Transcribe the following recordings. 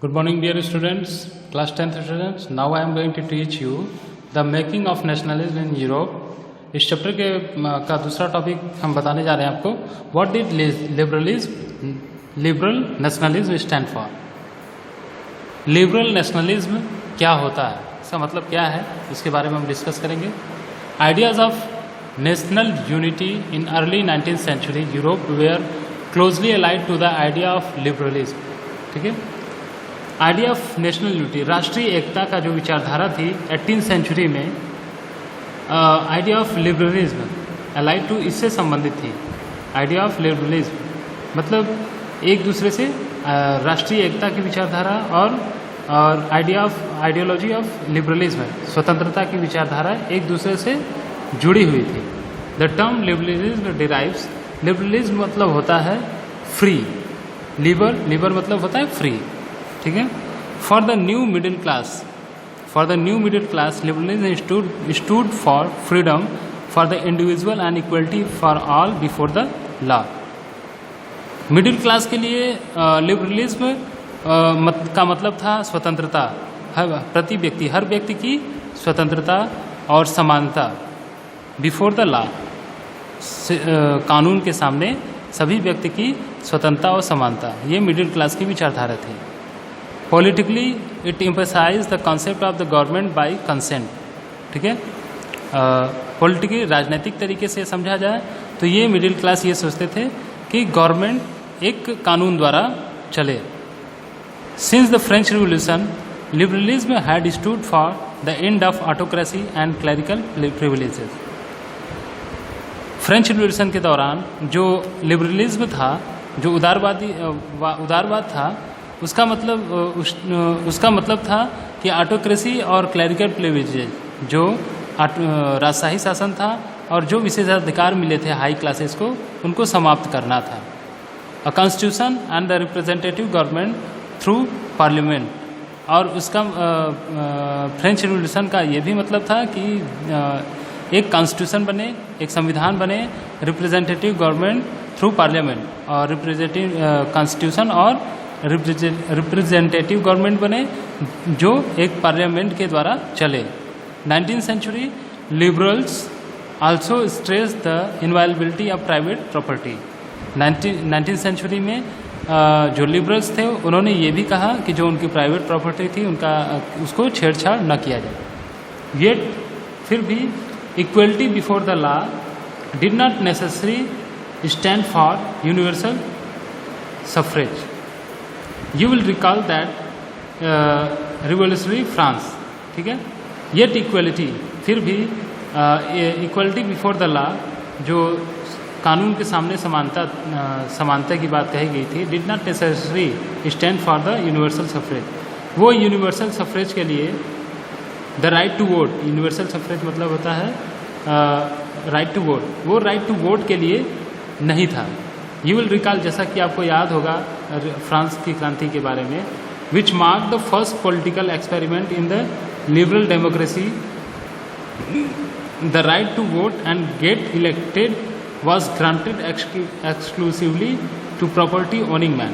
Good morning, dear students, class 10th students. Now I am going to teach you the making of nationalism in Europe. इस chapter के का दूसरा topic हम बताने जा रहे हैं आपको. What did liberal nationalism stand for? Liberal nationalism क्या होता है, इसका मतलब क्या है, इसके बारे में हम डिस्कस करेंगे. Ideas of national unity in early 19th century Europe were closely allied to the idea of liberalism. ठीक है, आइडिया ऑफ नेशनल यूनिटी, राष्ट्रीय एकता का जो विचारधारा थी 18th century में, idea of liberalism allied to इससे संबंधित थी. आइडिया ऑफ लिबरलिज्म मतलब एक दूसरे से राष्ट्रीय एकता की विचारधारा और आइडियोलॉजी ऑफ लिबरलिज्म, स्वतंत्रता की विचारधारा एक दूसरे से जुड़ी हुई थी. The term liberalism derives, liberalism मतलब होता है फ्री, लिबर मतलब होता है फ्री. ठीक है. For the new middle class liberalism stood for freedom for the individual and equality for all before the law. Middle class के लिए लिबरलिज्म का मतलब था स्वतंत्रता, प्रति व्यक्ति, हर व्यक्ति की स्वतंत्रता और समानता, बिफोर द लॉ, कानून के सामने सभी व्यक्ति की स्वतंत्रता और समानता, ये मिडिल क्लास की विचारधारा थी. Politically it emphasise the concept of the government by consent. ठीक है, पॉलिटिकली राजनीतिक तरीके से समझा जाए तो ये मिडिल क्लास ये सोचते थे कि गवर्नमेंट एक कानून द्वारा चले. Since the French revolution liberalism had stood for the end of autocracy and clerical privileges. French revolution के दौरान जो लिबरलिज्म था, जो उदारवाद था, उसका मतलब था कि ऑटोक्रेसी और क्लरिकल प्रिविलेजेस, जो राजशाही शासन था और जो विशेषाधिकार मिले थे हाई क्लासेस को, उनको समाप्त करना था. A constitution and the representative government through parliament. और उसका फ्रेंच रिवॉल्यूशन का ये भी मतलब था कि एक कॉन्स्टिट्यूशन बने, एक संविधान बने, रिप्रेजेंटेटिव गवर्नमेंट थ्रू पार्लियामेंट, और रिप्रेजेंटेटिव कॉन्स्टिट्यूशन और रिप्रेजेंटेटिव गवर्नमेंट बने जो एक पार्लियामेंट के द्वारा चले. 19th century liberals also stressed the inviolability of private property. 19th century में जो लिबरल्स थे उन्होंने ये भी कहा कि जो उनकी प्राइवेट प्रॉपर्टी थी उसको छेड़छाड़ न किया जाए. येट फिर भी equality before the law did not necessary stand for universal suffrage. You will recall that revolutionary France. ठीक है, येट इक्वलिटी, फिर भी इक्वलिटी बिफोर द लॉ, जो कानून के सामने समानता की बात कही गई थी, did not necessary stand for the universal suffrage. वो यूनिवर्सल सफरेज के लिए the right to vote, universal suffrage मतलब होता है राइट टू वोट, वो राइट टू वोट के लिए नहीं था. यू विल रिकॉल, जैसा कि आपको याद होगा फ्रांस की क्रांति के बारे में, which mark the first political experiment in the liberal democracy. The right to vote and get elected was granted exclusively to property owning man.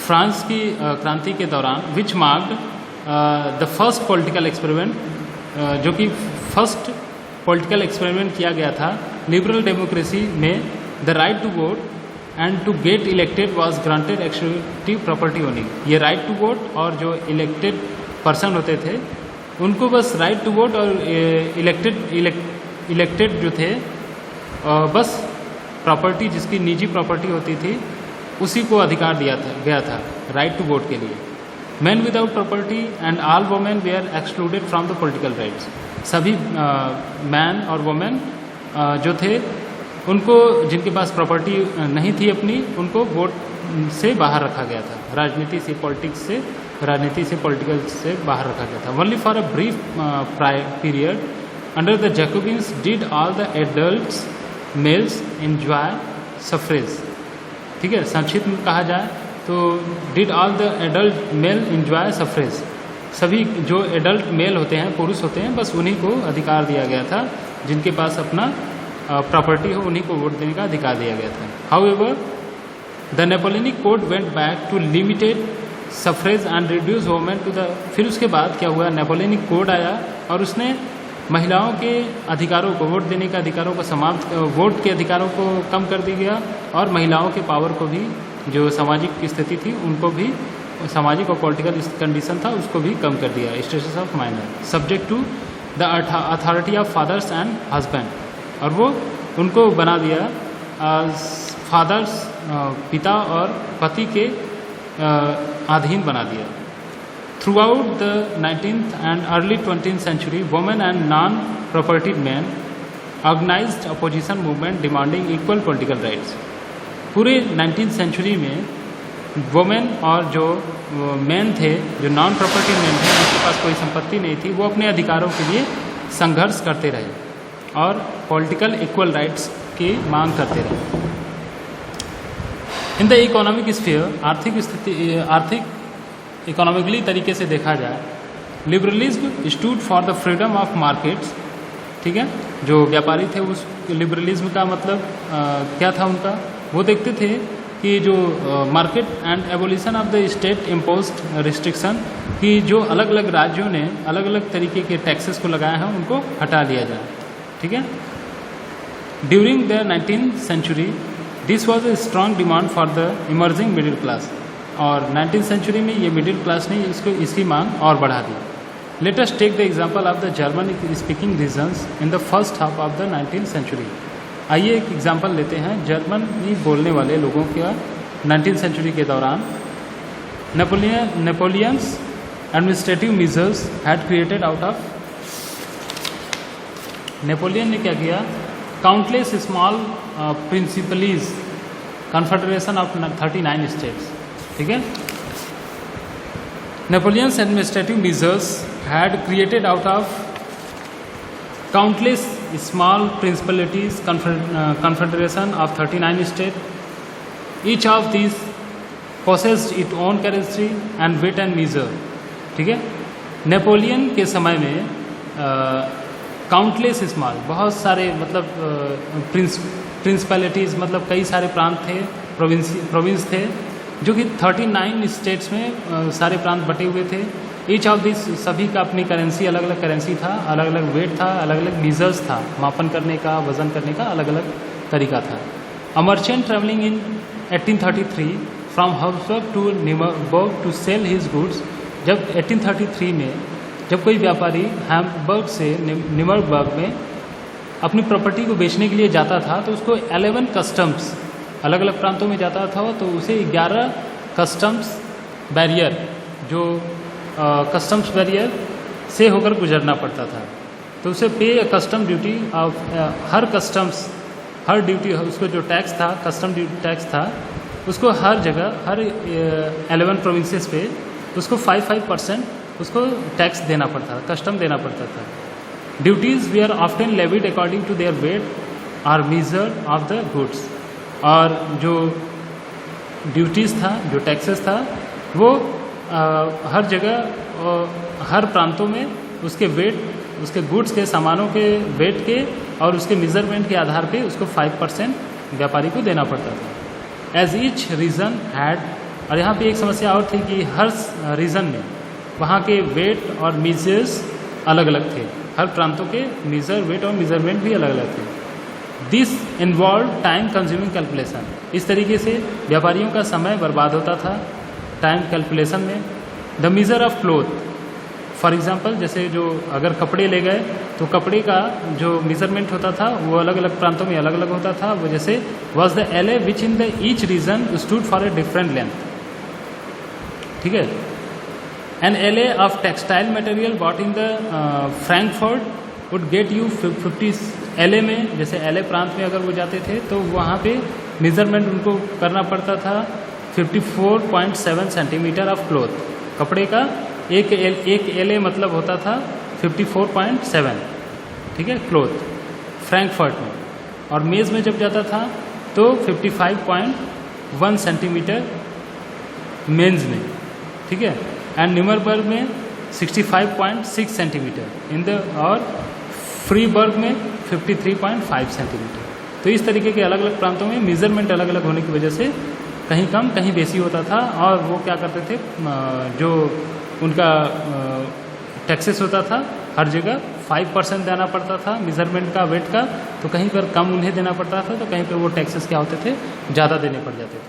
France की क्रांति के दौरान which marked the first political experiment, जो कि first political experiment किया गया था liberal democracy में, the right to vote and to get elected was granted exclusive property owning. ये राइट टू वोट और जो इलेक्टेड पर्सन होते थे उनको बस राइट टू वोट और इलेक्टेड जो थे बस प्रॉपर्टी, जिसकी निजी प्रॉपर्टी होती थी, उसी को अधिकार दिया गया था राइट टू वोट के लिए. Man without property and all women were excluded from the political rights. सभी मैन और वोमेन जो थे, उनको, जिनके पास प्रॉपर्टी नहीं थी अपनी, उनको वोट से बाहर रखा गया था, राजनीति से पॉलिटिकल से बाहर रखा गया था. Only for a brief period under the Jacobins did all the adults males enjoy suffrage. ठीक है, संक्षिप्त में कहा जाए तो did all the adult male enjoy suffrage. सभी जो एडल्ट मेल होते हैं, पुरुष होते हैं, बस उन्हीं को अधिकार दिया गया था, जिनके पास अपना प्रॉपर्टी हो उन्हीं को वोट देने का अधिकार दिया गया था. However the Napoleonic code went back to limited suffrage and reduce women to the. फिर उसके बाद क्या हुआ, नेपोलियनिक कोड आया और उसने महिलाओं के अधिकारों को, वोट देने के अधिकारों को समाप्त, वोट के अधिकारों को कम कर दिया गया और महिलाओं के पावर को भी, जो सामाजिक स्थिति थी उनको भी, सामाजिक और पॉलिटिकल कंडीशन था उसको भी कम कर दिया। Status of minor subject to the authority of fathers and husband, और वो उनको बना दिया फादर्स, पिता और पति के अधीन बना दिया। Through out the 19th and early 20th century, women and non-propertied men organized opposition movement demanding equal political rights। पूरे 19th सेंचुरी में वुमेन और जो मैन थे, जो नॉन प्रॉपर्टी मैन थे, जिनके पास कोई संपत्ति नहीं थी, वो अपने अधिकारों के लिए संघर्ष करते रहे और पॉलिटिकल इक्वल राइट्स की मांग करते रहे। इन द इकोनॉमिक स्फीयर, आर्थिक इकोनॉमिकली तरीके से देखा जाए, liberalism stood for the freedom of markets. ठीक है, जो व्यापारी थे उस लिबरलिज्म का मतलब क्या था उनका, वो देखते थे कि जो market and abolition of the state imposed restriction, कि जो अलग अलग राज्यों ने अलग अलग तरीके के टैक्सेस को लगाए हैं उनको हटा लिया जाए। ठीक है, during the 19th century this was a strong demand for the emerging middle class, और 19th सेंचुरी में ये मिडिल क्लास ने इसकी मांग और बढ़ा दी। Let us take the example of the German speaking regions in the first half of the 19th century. आइए एक एग्जांपल लेते हैं जर्मनी बोलने वाले लोगों का 19th सेंचुरी के दौरान। Napoleon's administrative measures had created out of, Napoleon ने क्या किया, countless small principalities, confederation of 39 states. ठीक है, Napoleon's administrative measures had created out of countless small principalities, confederation of 39 state. Each of this possessed it own currency and weight and measure. ठीक है, Napoleon के समय में countless small, बहुत सारे मतलब प्रिंसिपलिटीज़, मतलब कई सारे प्रांत थे, प्रोविंस थे, जो कि 39 स्टेट्स में सारे प्रांत बटे हुए थे। ईच ऑफ दिस, सभी का अपनी करेंसी, अलग अलग करेंसी था, अलग अलग वेट था, अलग अलग मीजर्स था, मापन करने का, वजन करने का अलग अलग तरीका था। A merchant travelling in 1833 from Habsburg to Nuremberg to sell his goods. जब 1833 में जब कोई व्यापारी हैम्बर्ग से निमरबर्ग में अपनी प्रॉपर्टी को बेचने के लिए जाता था तो उसको 11 कस्टम्स, अलग अलग प्रांतों में जाता था तो उसे 11 कस्टम्स बैरियर, जो कस्टम्स बैरियर से होकर गुजरना पड़ता था। तो उसे पे custom duty of her customs, her duty, उसको जो टैक्स था, कस्टम ड्यूटी टैक्स था, उसको हर जगह, हर 11 प्रोविंसेस पे उसको 5% उसको टैक्स देना पड़ता था, कस्टम देना पड़ता था। Duties were often levied according to their weight or measure of the goods. और जो ड्यूटीज़ था, जो टैक्सेस था, वो हर जगह, हर प्रांतों में उसके वेट, उसके गुड्स के, सामानों के वेट के और उसके मेजरमेंट के आधार पे उसको 5% व्यापारी को देना पड़ता था। एज ईच रीजन हैड, और यहाँ पे एक समस्या और थी कि हर रीजन में वहाँ के वेट और मीजर्स अलग अलग थे, हर प्रांतों के मीजर, वेट और मेजरमेंट भी अलग अलग थे। This involve time consuming calculation. इस तरीके से व्यापारियों का समय बर्बाद होता था टाइम कैलकुलेशन में। The measure of cloth, for example जैसे जो अगर कपड़े ले गए तो कपड़े का जो मेजरमेंट होता था वो अलग अलग प्रांतों में अलग अलग होता था। वो जैसे was the ell which in the each region stood for a different length. ठीक है, an ell of textile material bought in the Frankfurt would get you 50 ell में, जैसे एले प्रांत में अगर वो जाते थे तो वहाँ पे मेजरमेंट उनको करना पड़ता था 54.7 सेंटीमीटर ऑफ क्लॉथ। कपड़े का एक एले मतलब होता था 54.7, ठीक है, क्लॉथ फ्रैंकफर्ट में। और मेज़ में जब जाता था तो 55.1 सेंटीमीटर मेंस में, ठीक है, एंड न्यूमरबर्ग में 65.6 सेंटीमीटर इन द, और फ्रीबर्ग में 53.5 सेंटीमीटर। तो इस तरीके के अलग अलग प्रांतों में मेजरमेंट अलग अलग होने की वजह से कहीं कम कहीं बेसी होता था। और वो क्या करते थे, जो उनका टैक्सेस होता था हर जगह 5% देना पड़ता था मेजरमेंट का, वेट का, तो कहीं पर कम उन्हें देना पड़ता था, तो कहीं पर वो टैक्सेस क्या होते थे, ज़्यादा देने पड़ जाते थे।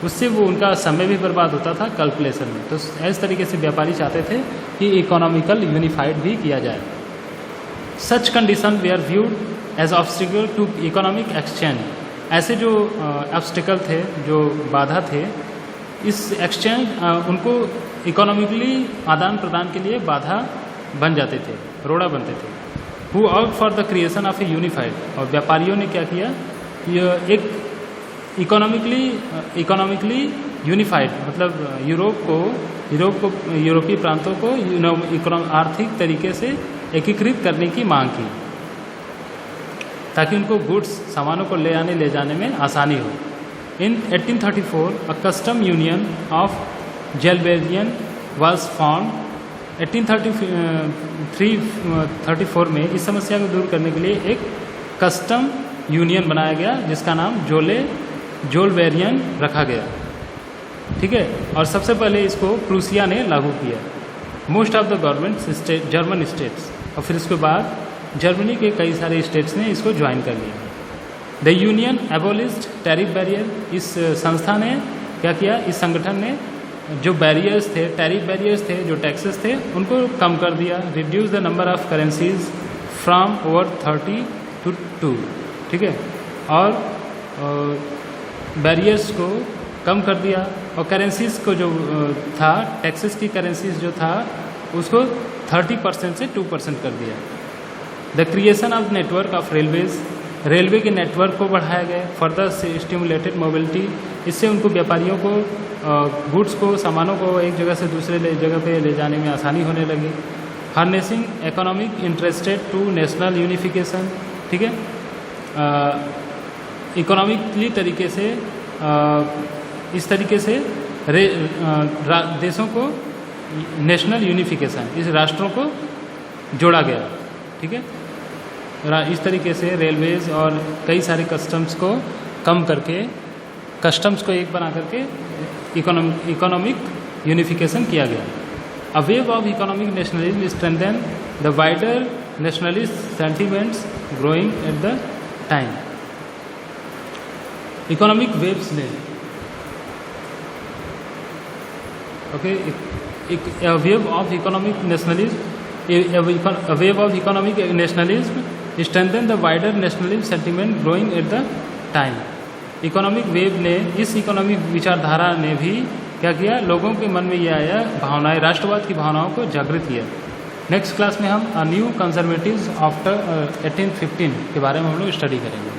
उससे वो उनका समय भी बर्बाद होता था कैलकुलेशन में। तो इस तरीके से व्यापारी चाहते थे कि इकोनॉमिकल यूनिफाइड भी किया जाए। Such condition were viewed as obstacle to economic exchange. ऐसे जो ऑब्स्टिकल थे, जो बाधा थे, इस एक्सचेंज उनको इकोनॉमिकली आदान प्रदान के लिए बाधा बन जाते थे, रोड़ा बनते थे। Who out for the creation of A unified. और व्यापारियों ने क्या किया, ये एक इकोनॉमिकली यूनिफाइड, मतलब यूरोपीय प्रांतों को आर्थिक तरीके से एकीकृत करने की मांग की, ताकि उनको गुड्स, सामानों को ले जाने में आसानी हो। In 1834 a custom union of Zollverein was form. 1834 में इस समस्या को दूर करने के लिए एक कस्टम यूनियन बनाया गया, जिसका नाम जोल्बेरियन रखा गया। ठीक है, और सबसे पहले इसको प्रूसिया ने लागू किया। Most of the government German states, और फिर इसके बाद जर्मनी के कई सारे स्टेट्स ने इसको ज्वाइन कर लिया। The union एबोलिश्ड tariff barrier. इस संस्था ने क्या किया, इस संगठन ने जो बैरियर्स थे, टैरिफ बैरियर्स थे, जो टैक्सेस थे, उनको कम कर दिया। Reduce the number of currencies from over 30 to 2। ठीक है, और बैरियर्स को कम कर दिया। और करेंसीज को जो था, टैक्सेस की करेंसीज जो था, उसको 30% से 2% कर दिया। The creation of network of railways. Railway के नेटवर्क को बढ़ाया गया। Further stimulated mobility. इससे उनको व्यापारियों को गुड्स को, सामानों को एक जगह से दूसरे जगह पे ले जाने में आसानी होने लगी। Harnessing economic interested to national unification. ठीक है, इकोनॉमिकली तरीके से इस तरीके से देशों को नेशनल यूनिफिकेशन, इस राष्ट्रों को जोड़ा गया। ठीक है, इस तरीके से रेलवेज और कई सारे कस्टम्स को कम करके, कस्टम्स को एक बना करके इकोनॉमिक यूनिफिकेशन किया गया। A wave of economic nationalism strengthen the wider nationalist sentiments growing at the time. Economic waves ने, okay, a wave of economic nationalism strengthened the wider nationalist sentiment growing at the time। Economic wave ने, इस economic विचारधारा ने भी क्या किया, लोगों के मन में ये आया, भावनाएं, राष्ट्रवाद की भावनाओं को जागृत किया। नेक्स्ट क्लास में हम न्यू कंजर्वेटिव्स आफ्टर 1815 के बारे में हम लोग स्टडी करेंगे।